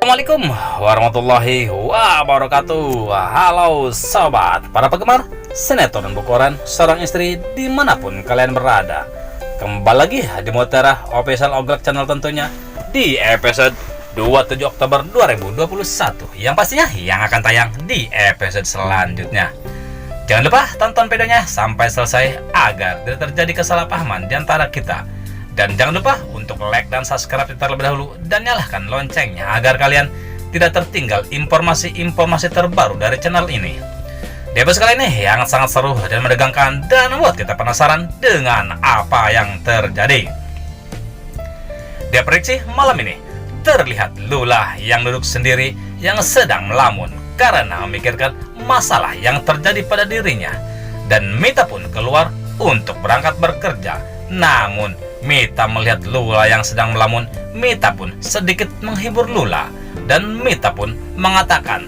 Assalamualaikum warahmatullahi wabarakatuh. Halo sobat, para penggemar sinetron Bukoran Seorang Istri dimanapun kalian berada. Kembali lagi di Mutiara Official Oglek Channel tentunya, di episode 27 Oktober 2021, yang pastinya yang akan tayang di episode selanjutnya. Jangan lupa tonton videonya sampai selesai agar tidak terjadi kesalahpahaman di antara kita. Dan jangan lupa untuk like dan subscribe terlebih dahulu, dan nyalakan loncengnya agar kalian tidak tertinggal informasi-informasi terbaru dari channel ini. Di episode kali ini yang sangat seru dan menegangkan dan membuat kita penasaran dengan apa yang terjadi. Di prediksi malam ini terlihat Lula yang duduk sendiri yang sedang melamun karena memikirkan masalah yang terjadi pada dirinya. Dan Mita pun keluar untuk berangkat bekerja. Namun Mita melihat Lula yang sedang melamun. Mita pun sedikit menghibur Lula, dan Mita pun mengatakan,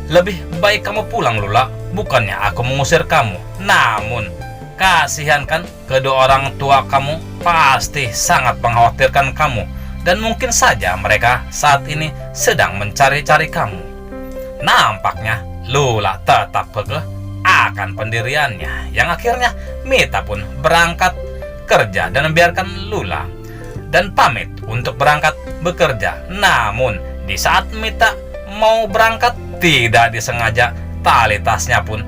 "Lebih baik kamu pulang, Lula. Bukannya aku mengusir kamu. Namun kasihan kan, kedua orang tua kamu pasti sangat mengkhawatirkan kamu. Dan mungkin saja mereka saat ini sedang mencari-cari kamu." Nampaknya Lula tetap kekeh akan pendiriannya. Yang akhirnya Mita pun berangkat kerja dan membiarkan Lula dan pamit untuk berangkat bekerja. Namun di saat Mita mau berangkat, tidak disengaja tali tasnya pun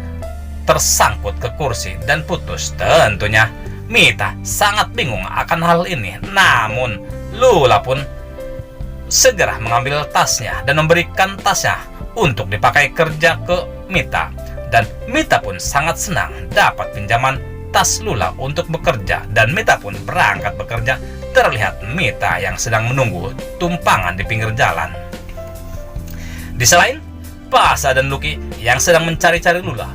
tersangkut ke kursi dan putus. Tentunya Mita sangat bingung akan hal ini. Namun Lula pun segera mengambil tasnya dan memberikan tasnya untuk dipakai kerja ke Mita. Dan Mita pun sangat senang dapat pinjaman tas Lula untuk bekerja, dan Mita pun berangkat bekerja. Terlihat Mita yang sedang menunggu tumpangan di pinggir jalan. Di selain Pasha dan Lucky yang sedang mencari-cari Lula,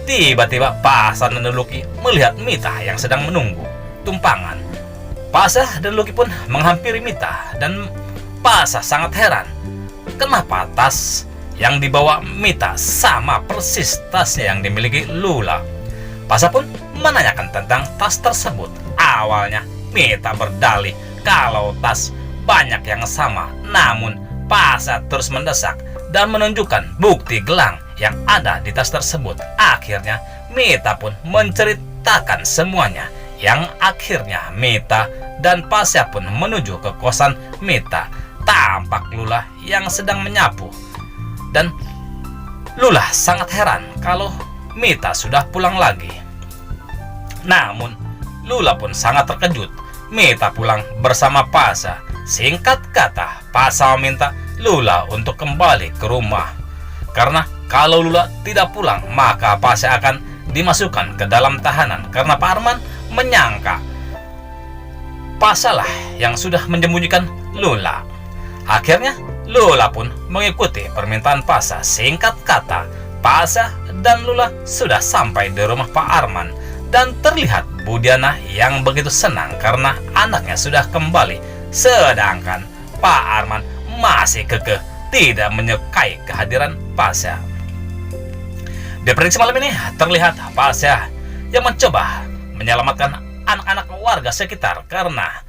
tiba-tiba Pasha dan Lucky melihat Mita yang sedang menunggu tumpangan. Pasha dan Lucky pun menghampiri Mita, dan Pasha sangat heran kenapa tas yang dibawa Mita sama persis tasnya yang dimiliki Lula. Pasha pun menanyakan tentang tas tersebut. Awalnya Mita berdalih kalau tas banyak yang sama, namun Pasha terus mendesak dan menunjukkan bukti gelang yang ada di tas tersebut. Akhirnya Mita pun menceritakan semuanya, yang akhirnya Mita dan Pasha pun menuju ke kosan Mita. Tampak Lula yang sedang menyapu, dan Lula sangat heran kalau Mita sudah pulang lagi. Namun Lula pun sangat terkejut Mita pulang bersama Pasha. Singkat kata, Pasha meminta Lula untuk kembali ke rumah, karena kalau Lula tidak pulang maka Pasha akan dimasukkan ke dalam tahanan, karena Pak Arman menyangka Pasha lah yang sudah menyembunyikan Lula. Akhirnya Lula pun mengikuti permintaan Pasha. Singkat kata, Pasha dan Lula sudah sampai di rumah Pak Arman, dan terlihat Budiana yang begitu senang karena anaknya sudah kembali, sedangkan Pak Arman masih kekeh tidak menyukai kehadiran Pasha. Di prediksi malam ini terlihat Pasha yang mencoba menyelamatkan anak-anak warga sekitar karena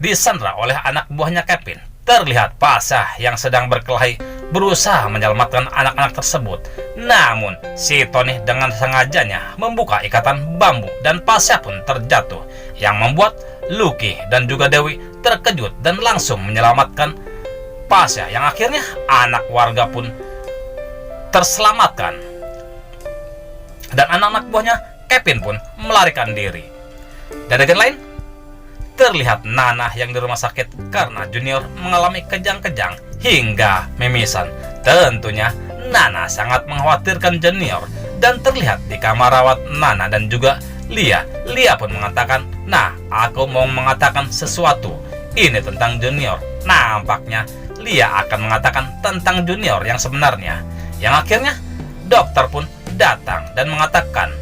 disandra oleh anak buahnya Kevin. Terlihat Pasha yang sedang berkelahi berusaha menyelamatkan anak-anak tersebut. Namun si Tony dengan sengajanya membuka ikatan bambu, dan Pasha pun terjatuh, yang membuat Lucky dan juga Dewi terkejut dan langsung menyelamatkan Pasha, yang akhirnya anak warga pun terselamatkan, dan anak-anak buahnya Kevin pun melarikan diri. Dan agen lain terlihat Nana yang di rumah sakit karena Junior mengalami kejang-kejang hingga mimisan. Tentunya Nana sangat mengkhawatirkan Junior, dan terlihat di kamar rawat Nana dan juga Lia. Lia pun mengatakan, "Nah, aku mau mengatakan sesuatu ini tentang Junior." Nampaknya Lia akan mengatakan tentang Junior yang sebenarnya, yang akhirnya dokter pun datang dan mengatakan,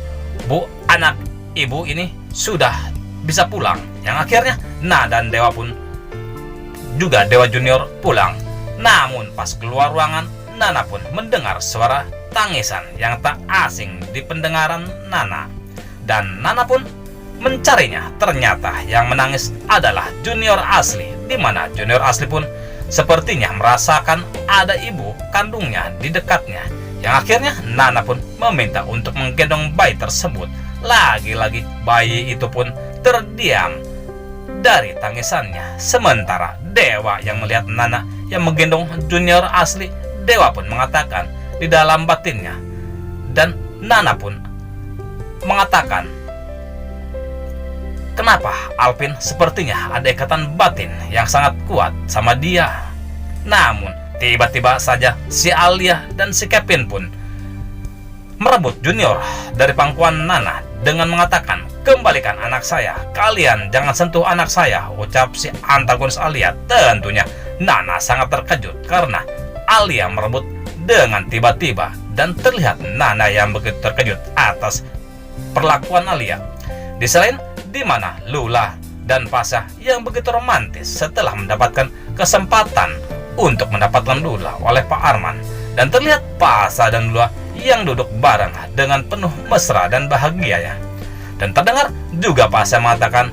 "Bu, anak ibu ini sudah bisa pulang." Yang akhirnya dan Dewa pun juga Dewa Junior pulang. Namun pas keluar ruangan, Nana pun mendengar suara tangisan yang tak asing di pendengaran Nana, dan Nana pun mencarinya. Ternyata yang menangis adalah Junior asli, di mana Junior asli pun sepertinya merasakan ada ibu kandungnya di dekatnya. Yang akhirnya Nana pun meminta untuk menggendong bayi tersebut. Lagi-lagi bayi itu pun terdiam dari tangisannya. Sementara Dewa yang melihat Nana yang menggendong Junior asli, Dewa pun mengatakan di dalam batinnya, dan Nana pun mengatakan, kenapa Alvin sepertinya ada ikatan batin yang sangat kuat sama dia. Namun tiba-tiba saja si Alia dan si Kevin pun merebut Junior dari pangkuan Nana dengan mengatakan, kembalikan anak saya, kalian jangan sentuh anak saya, ucap si antagonis Alia. Tentunya Nana sangat terkejut karena Alia merebut dengan tiba-tiba, dan terlihat Nana yang begitu terkejut atas perlakuan Alia. Di selain di mana Lula dan Pasha yang begitu romantis setelah mendapatkan kesempatan untuk mendapatkan Lula oleh Pak Arman, dan terlihat Pasha dan Lula yang duduk bareng dengan penuh mesra dan bahagia ya. Dan terdengar juga Pasha mengatakan,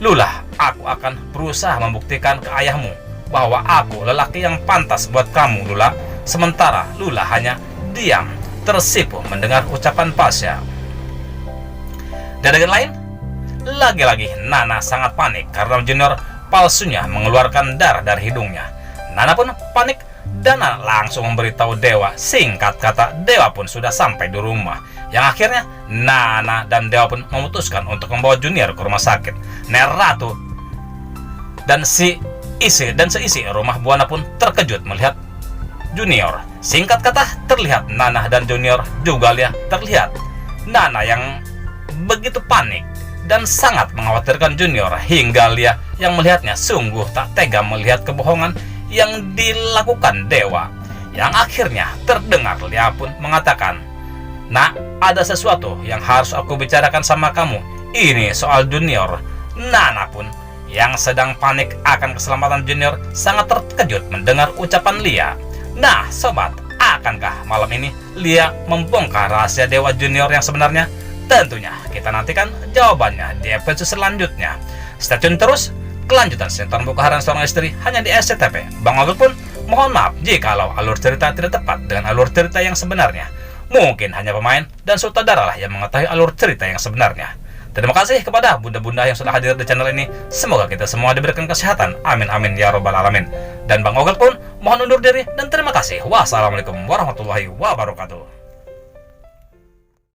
Lula, aku akan berusaha membuktikan ke ayahmu bahwa aku lelaki yang pantas buat kamu, Lula. Sementara Lula hanya diam tersipu mendengar ucapan Pasha. Dan dengan lain, lagi-lagi Nana sangat panik karena Junior palsunya mengeluarkan darah dari hidungnya. Nana pun panik dan langsung memberitahu Dewa. Singkat kata, Dewa pun sudah sampai di rumah. Yang akhirnya Nana dan Dewa pun memutuskan untuk membawa Junior ke rumah sakit. Ner Ratu dan seisi rumah Buana pun terkejut melihat Junior. Singkat kata, terlihat Nana dan Junior juga terlihat Nana yang begitu panik dan sangat mengkhawatirkan Junior, hingga Lia yang melihatnya sungguh tak tega melihat kebohongan yang dilakukan Dewa. Yang akhirnya terdengar Lia pun mengatakan, Nak, ada sesuatu yang harus aku bicarakan sama kamu. Ini soal Junior. Nana pun yang sedang panik akan keselamatan Junior sangat terkejut mendengar ucapan Lia. Nah sobat, akankah malam ini Lia membongkar rahasia Dewa Junior yang sebenarnya? Tentunya kita nantikan jawabannya di episode selanjutnya. Stay tune terus, kelanjutan sinetron Bukaharan Seorang Istri hanya di SCTV. Bang Ogel pun mohon maaf jikalau alur cerita tidak tepat dengan alur cerita yang sebenarnya. Mungkin hanya pemain dan sutradara lah yang mengetahui alur cerita yang sebenarnya. Terima kasih kepada bunda-bunda yang sudah hadir di channel ini. Semoga kita semua diberikan kesehatan. Amin amin ya robbal alamin. Dan Bang Ogel pun mohon undur diri dan terima kasih. Wassalamualaikum warahmatullahi wabarakatuh.